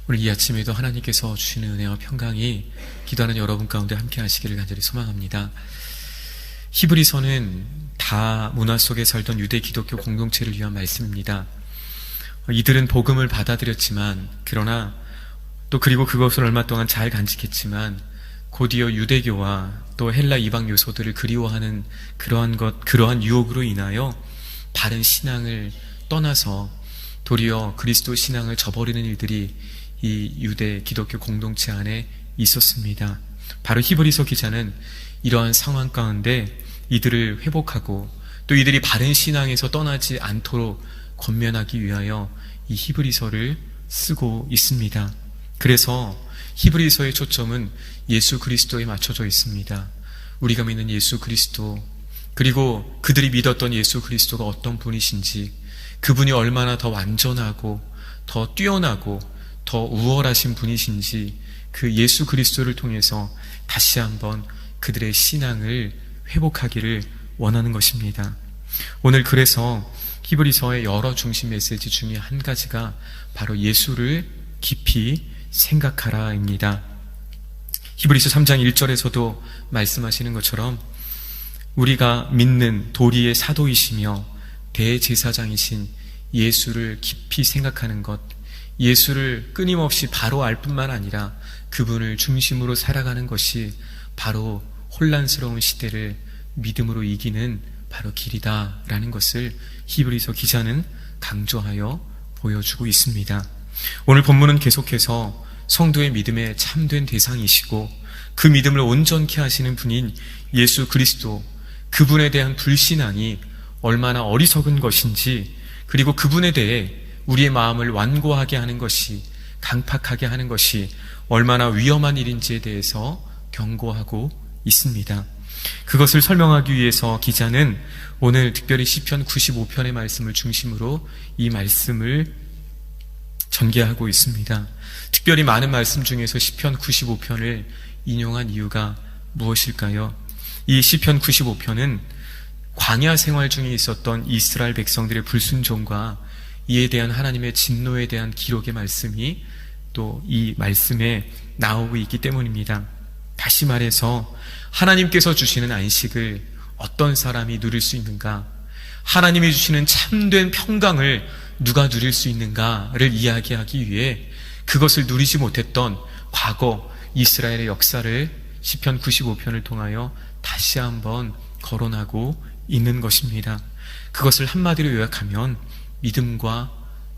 오늘 이 아침에도 하나님께서 주시는 은혜와 평강이 기도하는 여러분 가운데 함께 하시기를 간절히 소망합니다. 히브리서는 다 문화 속에 살던 유대 기독교 공동체를 위한 말씀입니다. 이들은 복음을 받아들였지만, 그러나 또 그리고 그것을 얼마 동안 잘 간직했지만, 곧이어 유대교와 또 헬라 이방 요소들을 그리워하는 그러한 유혹으로 인하여 바른 신앙을 떠나서 도리어 그리스도 신앙을 저버리는 일들이 이 유대 기독교 공동체 안에 있었습니다. 바로 히브리서 기자는 이러한 상황 가운데 이들을 회복하고 또 이들이 바른 신앙에서 떠나지 않도록 권면하기 위하여 이 히브리서를 쓰고 있습니다. 그래서 히브리서의 초점은 예수 그리스도에 맞춰져 있습니다. 우리가 믿는 예수 그리스도, 그리고 그들이 믿었던 예수 그리스도가 어떤 분이신지, 그분이 얼마나 더 완전하고 더 뛰어나고 더 우월하신 분이신지, 그 예수 그리스도를 통해서 다시 한번 그들의 신앙을 회복하기를 원하는 것입니다. 오늘 그래서 히브리서의 여러 중심 메시지 중에 한 가지가 바로 예수를 깊이 생각하라입니다. 히브리서 3장 1절에서도 말씀하시는 것처럼 우리가 믿는 도리의 사도이시며 대제사장이신 예수를 깊이 생각하는 것, 예수를 끊임없이 바로 알 뿐만 아니라 그분을 중심으로 살아가는 것이 바로 혼란스러운 시대를 믿음으로 이기는 바로 길이다라는 것을 히브리서 기자는 강조하여 보여주고 있습니다. 오늘 본문은 계속해서 성도의 믿음의 참된 대상이시고 그 믿음을 온전케 하시는 분인 예수 그리스도, 그분에 대한 불신앙이 얼마나 어리석은 것인지, 그리고 그분에 대해 우리의 마음을 완고하게 하는 것이, 강팍하게 하는 것이 얼마나 위험한 일인지에 대해서 경고하고 있습니다. 그것을 설명하기 위해서 기자는 오늘 특별히 시편 95편의 말씀을 중심으로 이 말씀을 전개하고 있습니다. 특별히 많은 말씀 중에서 시편 95편을 인용한 이유가 무엇일까요? 이 시편 95편은 광야 생활 중에 있었던 이스라엘 백성들의 불순종과 이에 대한 하나님의 진노에 대한 기록의 말씀이 또 이 말씀에 나오고 있기 때문입니다. 다시 말해서 하나님께서 주시는 안식을 어떤 사람이 누릴 수 있는가, 하나님이 주시는 참된 평강을 누가 누릴 수 있는가를 이야기하기 위해 그것을 누리지 못했던 과거 이스라엘의 역사를 시편 95편을 통하여 다시 한번 거론하고 있는 것입니다. 그것을 한마디로 요약하면 믿음과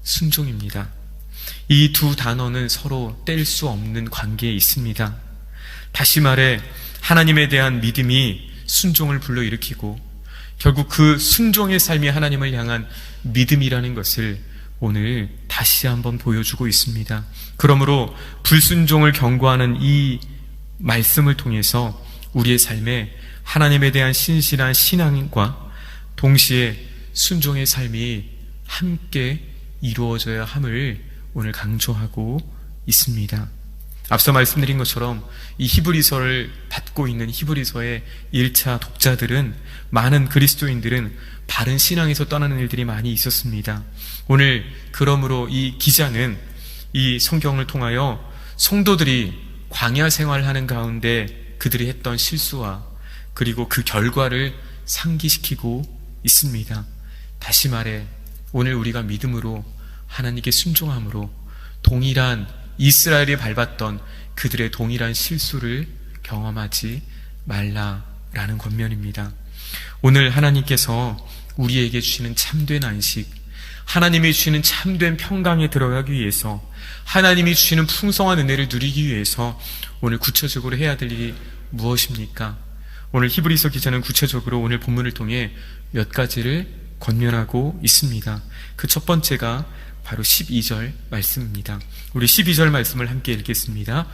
순종입니다. 이 두 단어는 서로 뗄 수 없는 관계에 있습니다. 다시 말해 하나님에 대한 믿음이 순종을 불러일으키고 결국 그 순종의 삶이 하나님을 향한 믿음이라는 것을 오늘 다시 한번 보여주고 있습니다. 그러므로 불순종을 경고하는 이 말씀을 통해서 우리의 삶에 하나님에 대한 신실한 신앙과 동시에 순종의 삶이 함께 이루어져야 함을 오늘 강조하고 있습니다. 앞서 말씀드린 것처럼 이 히브리서를 받고 있는 히브리서의 1차 독자들은, 많은 그리스도인들은 바른 신앙에서 떠나는 일들이 많이 있었습니다. 오늘 그러므로 이 기자는 이 성경을 통하여 성도들이 광야 생활하는 가운데 그들이 했던 실수와 그리고 그 결과를 상기시키고 있습니다. 다시 말해 오늘 우리가 믿음으로 하나님께 순종함으로 동일한 이스라엘이 밟았던 그들의 동일한 실수를 경험하지 말라라는 권면입니다. 오늘 하나님께서 우리에게 주시는 참된 안식, 하나님이 주시는 참된 평강에 들어가기 위해서, 하나님이 주시는 풍성한 은혜를 누리기 위해서 오늘 구체적으로 해야 될 일이 무엇입니까? 오늘 히브리서 기자는 구체적으로 오늘 본문을 통해 몇 가지를 권면하고 있습니다. 그 첫 번째가 바로 12절 말씀입니다. 우리 12절 말씀을 함께 읽겠습니다.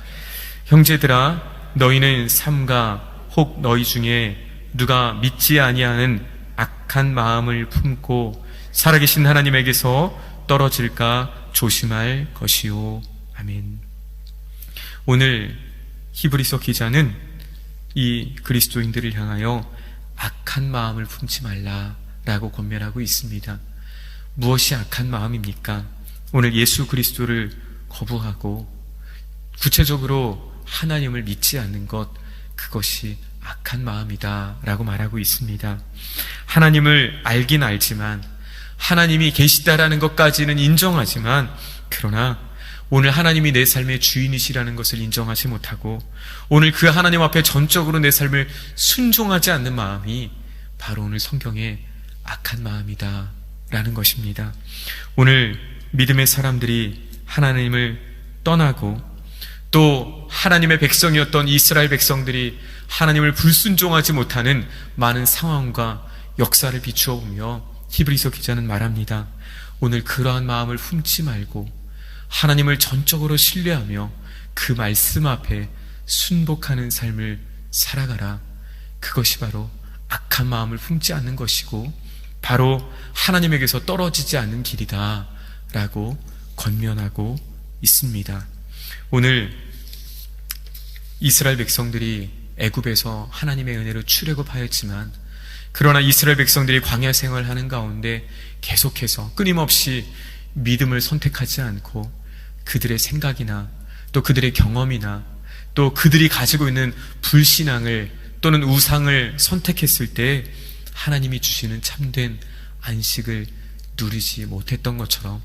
형제들아, 너희는 삼가 혹 너희 중에 누가 믿지 아니하는 악한 마음을 품고 살아계신 하나님에게서 떨어질까 조심할 것이요. 아멘. 오늘 히브리서 기자는 이 그리스도인들을 향하여 악한 마음을 품지 말라라고 권면하고 있습니다. 무엇이 악한 마음입니까? 오늘 예수 그리스도를 거부하고 구체적으로 하나님을 믿지 않는 것, 그것이 악한 마음이다 라고 말하고 있습니다. 하나님을 알긴 알지만, 하나님이 계시다라는 것까지는 인정하지만, 그러나 오늘 하나님이 내 삶의 주인이시라는 것을 인정하지 못하고 오늘 그 하나님 앞에 전적으로 내 삶을 순종하지 않는 마음이 바로 오늘 성경의 악한 마음이다 라는 것입니다. 오늘 믿음의 사람들이 하나님을 떠나고 또 하나님의 백성이었던 이스라엘 백성들이 하나님을 불순종하지 못하는 많은 상황과 역사를 비추어 보며 히브리서 기자는 말합니다. 오늘 그러한 마음을 품지 말고 하나님을 전적으로 신뢰하며 그 말씀 앞에 순복하는 삶을 살아가라. 그것이 바로 악한 마음을 품지 않는 것이고 바로 하나님에게서 떨어지지 않는 길이다 라고 권면하고 있습니다. 오늘 이스라엘 백성들이 애굽에서 하나님의 은혜로 출애굽하였지만, 그러나 이스라엘 백성들이 광야 생활하는 가운데 계속해서 끊임없이 믿음을 선택하지 않고 그들의 생각이나 또 그들의 경험이나 또 그들이 가지고 있는 불신앙을 또는 우상을 선택했을 때 하나님이 주시는 참된 안식을 누리지 못했던 것처럼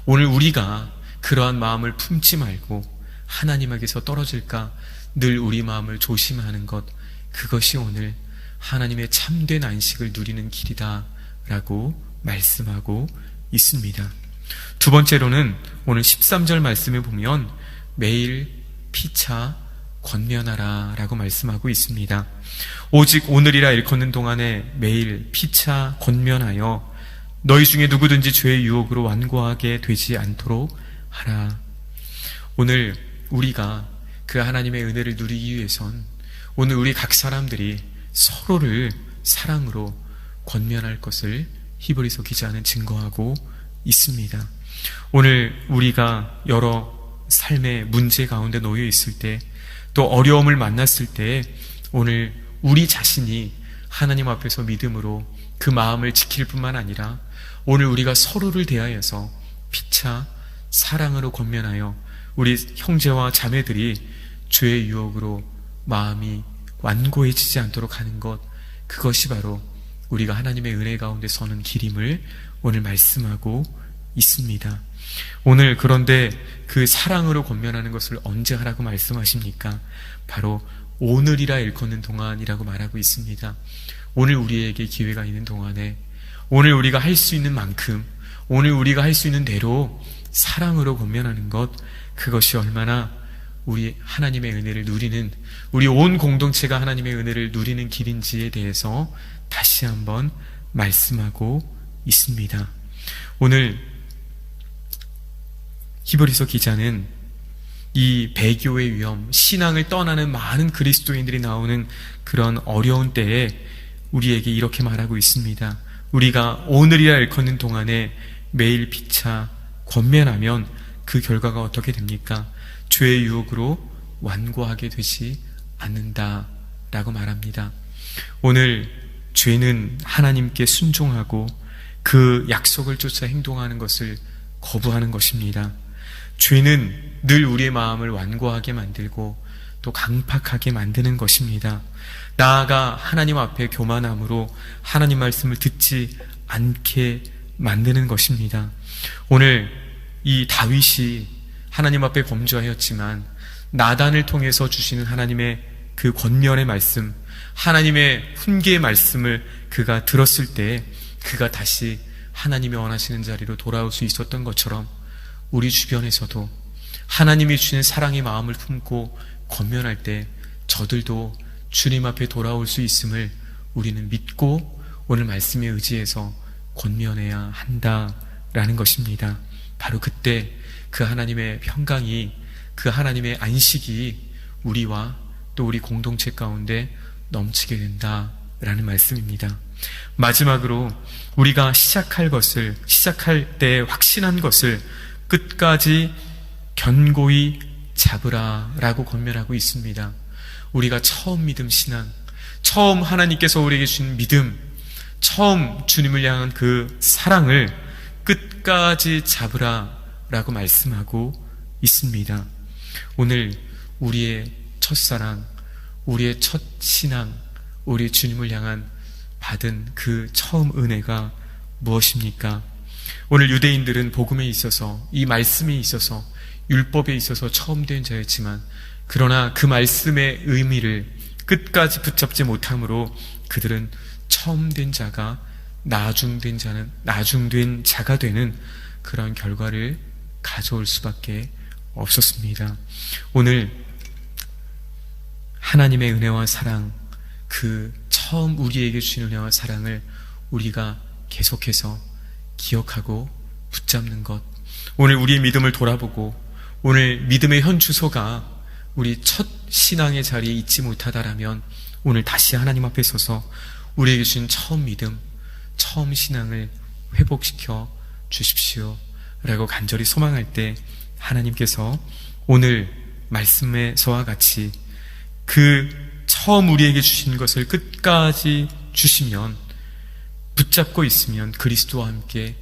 오늘 우리가 그러한 마음을 품지 말고 하나님에게서 떨어질까 늘 우리 마음을 조심하는 것, 그것이 오늘 하나님의 참된 안식을 누리는 길이다 라고 말씀하고 있습니다. 두 번째로는 오늘 13절 말씀에 보면 매일 피차 권면하라 라고 말씀하고 있습니다. 오직 오늘이라 일컫는 동안에 매일 피차 권면하여 너희 중에 누구든지 죄의 유혹으로 완고하게 되지 않도록 하라. 오늘 우리가 그 하나님의 은혜를 누리기 위해선 오늘 우리 각 사람들이 서로를 사랑으로 권면할 것을 히브리서 기자는 증거하고 있습니다. 오늘 우리가 여러 삶의 문제 가운데 놓여 있을 때, 또 어려움을 만났을 때 오늘 우리 자신이 하나님 앞에서 믿음으로 그 마음을 지킬 뿐만 아니라 오늘 우리가 서로를 대하여서 피차 사랑으로 권면하여 우리 형제와 자매들이 죄의 유혹으로 마음이 완고해지지 않도록 하는 것, 그것이 바로 우리가 하나님의 은혜 가운데 서는 길임을 오늘 말씀하고 있습니다. 오늘 그런데 그 사랑으로 권면하는 것을 언제 하라고 말씀하십니까? 바로 오늘이라 일컫는 동안이라고 말하고 있습니다. 오늘 우리에게 기회가 있는 동안에 오늘 우리가 할 수 있는 만큼 오늘 우리가 할 수 있는 대로 사랑으로 권면하는 것, 그것이 얼마나 우리 하나님의 은혜를 누리는, 우리 온 공동체가 하나님의 은혜를 누리는 길인지에 대해서 다시 한번 말씀하고 있습니다. 오늘 히브리서 기자는 이 배교의 위험, 신앙을 떠나는 많은 그리스도인들이 나오는 그런 어려운 때에 우리에게 이렇게 말하고 있습니다. 우리가 오늘이라 일컫는 동안에 매일 피차 권면하면 그 결과가 어떻게 됩니까? 죄의 유혹으로 완고하게 되지 않는다 라고 말합니다. 오늘 죄는 하나님께 순종하고 그 약속을 쫓아 행동하는 것을 거부하는 것입니다. 죄는 늘 우리의 마음을 완고하게 만들고 또 강팍하게 만드는 것입니다. 나아가 하나님 앞에 교만함으로 하나님 말씀을 듣지 않게 만드는 것입니다. 오늘 이 다윗이 하나님 앞에 범죄하였지만 나단을 통해서 주시는 하나님의 그 권면의 말씀, 하나님의 훈계의 말씀을 그가 들었을 때 그가 다시 하나님이 원하시는 자리로 돌아올 수 있었던 것처럼 우리 주변에서도 하나님이 주시는 사랑의 마음을 품고 권면할 때 저들도 주님 앞에 돌아올 수 있음을 우리는 믿고 오늘 말씀에 의지해서 권면해야 한다라는 것입니다. 바로 그때 그 하나님의 평강이, 그 하나님의 안식이 우리와 또 우리 공동체 가운데 넘치게 된다라는 말씀입니다. 마지막으로 우리가 시작할 때 확신한 것을 끝까지 견고히 잡으라 라고 권면하고 있습니다. 우리가 처음 믿음 신앙, 처음 하나님께서 우리에게 주신 믿음, 처음 주님을 향한 그 사랑을 끝까지 잡으라 라고 말씀하고 있습니다. 오늘 우리의 첫사랑, 우리의 첫 신앙, 우리 주님을 향한 받은 그 처음 은혜가 무엇입니까? 오늘 유대인들은 복음에 있어서, 이 말씀에 있어서, 율법에 있어서 처음 된 자였지만, 그러나 그 말씀의 의미를 끝까지 붙잡지 못함으로 그들은 처음 된 자가 나중된 자가 되는 그런 결과를 가져올 수밖에 없었습니다. 오늘 하나님의 은혜와 사랑, 그 처음 우리에게 주신 은혜와 사랑을 우리가 계속해서 기억하고 붙잡는 것, 오늘 우리의 믿음을 돌아보고 오늘 믿음의 현 주소가 우리 첫 신앙의 자리에 있지 못하다라면 오늘 다시 하나님 앞에 서서 우리에게 주신 처음 믿음, 처음 신앙을 회복시켜 주십시오 라고 간절히 소망할 때 하나님께서 오늘 말씀에서와 같이 그 처음 우리에게 주신 것을 끝까지 주시면, 붙잡고 있으면 그리스도와 함께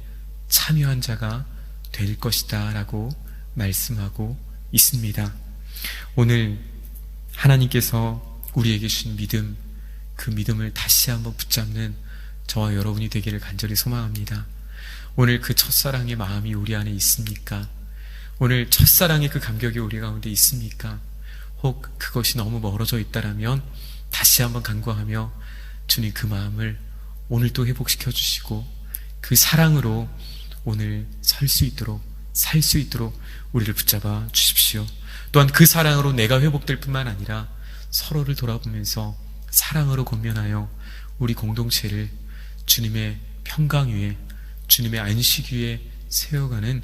참여한 자가 될 것이다 라고 말씀하고 있습니다. 오늘 하나님께서 우리에게 주신 믿음, 그 믿음을 다시 한번 붙잡는 저와 여러분이 되기를 간절히 소망합니다. 오늘 그 첫사랑의 마음이 우리 안에 있습니까? 오늘 첫사랑의 그 감격이 우리 가운데 있습니까? 혹 그것이 너무 멀어져 있다라면 다시 한번 간구하며 주님 그 마음을 오늘 또 회복시켜 주시고 그 사랑으로 오늘 살 수 있도록 우리를 붙잡아 주십시오. 또한 그 사랑으로 내가 회복될 뿐만 아니라 서로를 돌아보면서 사랑으로 권면하여 우리 공동체를 주님의 평강 위에, 주님의 안식 위에 세워가는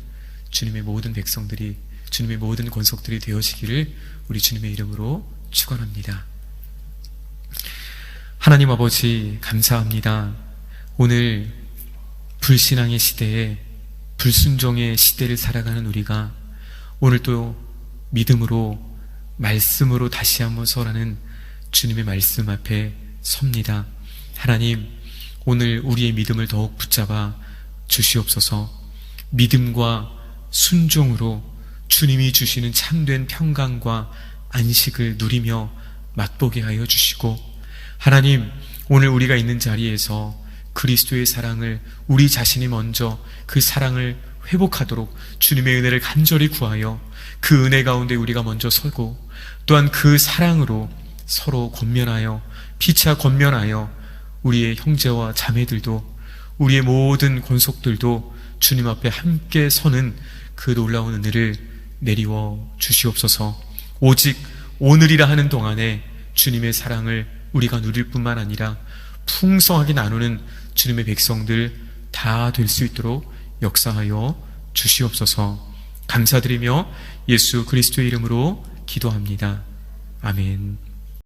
주님의 모든 백성들이, 주님의 모든 권속들이 되어지기를 우리 주님의 이름으로 축원합니다. 하나님 아버지 감사합니다. 오늘 불신앙의 시대에, 불순종의 시대를 살아가는 우리가 오늘 또 믿음으로, 말씀으로 다시 한번 서라는 주님의 말씀 앞에 섭니다. 하나님, 오늘 우리의 믿음을 더욱 붙잡아 주시옵소서. 믿음과 순종으로 주님이 주시는 참된 평강과 안식을 누리며 맛보게 하여 주시고, 하나님, 오늘 우리가 있는 자리에서 그리스도의 사랑을, 우리 자신이 먼저 그 사랑을 회복하도록 주님의 은혜를 간절히 구하여 그 은혜 가운데 우리가 먼저 서고, 또한 그 사랑으로 서로 권면하여, 피차 권면하여 우리의 형제와 자매들도, 우리의 모든 권속들도 주님 앞에 함께 서는 그 놀라운 은혜를 내리워 주시옵소서. 오직 오늘이라 하는 동안에 주님의 사랑을 우리가 누릴 뿐만 아니라 풍성하게 나누는 주님의 백성들 다 될 수 있도록 역사하여 주시옵소서. 감사드리며 예수 그리스도의 이름으로 기도합니다. 아멘.